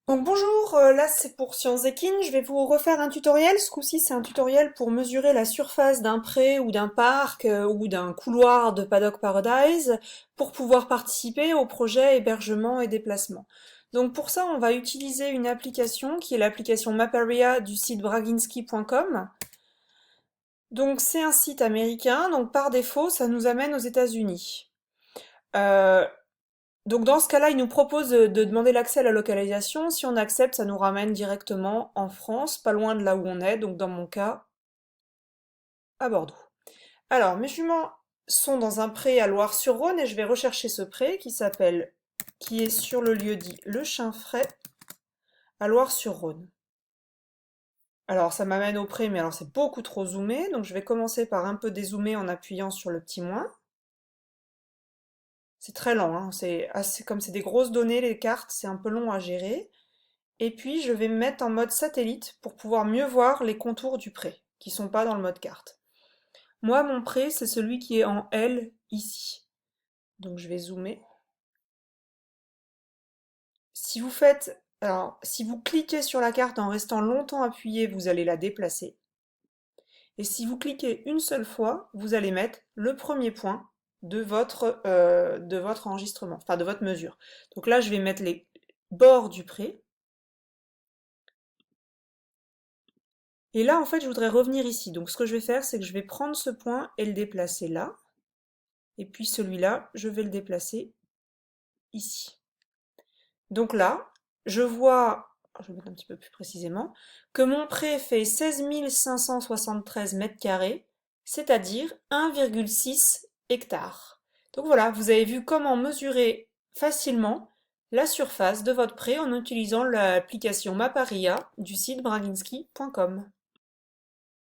Donc bonjour, là c'est pour Sciences Equine, je vais vous refaire un tutoriel. Ce coup-ci c'est un tutoriel pour mesurer la surface d'un pré ou d'un parc ou d'un couloir de Paddock Paradise pour pouvoir participer au projet hébergement et déplacement. Donc pour ça on va utiliser une application qui est l'application Maparia du site braginski.com. Donc c'est un site américain, donc par défaut ça nous amène aux États-Unis. Euh, donc dans ce cas-là, il nous propose de demander l'accès à la localisation. Si on accepte, ça nous ramène directement en France, pas loin de là où on est, donc dans mon cas, à Bordeaux. Alors, mes juments sont dans un pré à Loire-sur-Rhône et je vais rechercher ce pré qui est sur le lieu dit Le Chien Frais à Loire-sur-Rhône. Alors, ça m'amène au pré, mais alors c'est beaucoup trop zoomé, donc je vais commencer par un peu dézoomer en appuyant sur le petit moins. C'est très lent, hein, comme c'est des grosses données, les cartes, c'est un peu long à gérer. Et puis, je vais me mettre en mode satellite pour pouvoir mieux voir les contours du pré, qui sont pas dans le mode carte. Moi, mon pré, c'est celui qui est en L, ici. Donc, je vais zoomer. Si vous cliquez sur la carte en restant longtemps appuyé, vous allez la déplacer. Et si vous cliquez une seule fois, vous allez mettre le premier point de votre enregistrement, enfin de votre mesure. Donc là, je vais mettre les bords du pré. Et là, en fait, je voudrais revenir ici. Donc, ce que je vais faire, c'est que je vais prendre ce point et le déplacer là. Et puis celui-là, je vais le déplacer ici. Donc là, je vois, je vais mettre un petit peu plus précisément, que mon pré fait 16 573 mètres carrés, c'est-à-dire 1,6 hectares. Donc voilà, vous avez vu comment mesurer facilement la surface de votre pré en utilisant l'application Maparia du site braginski.com.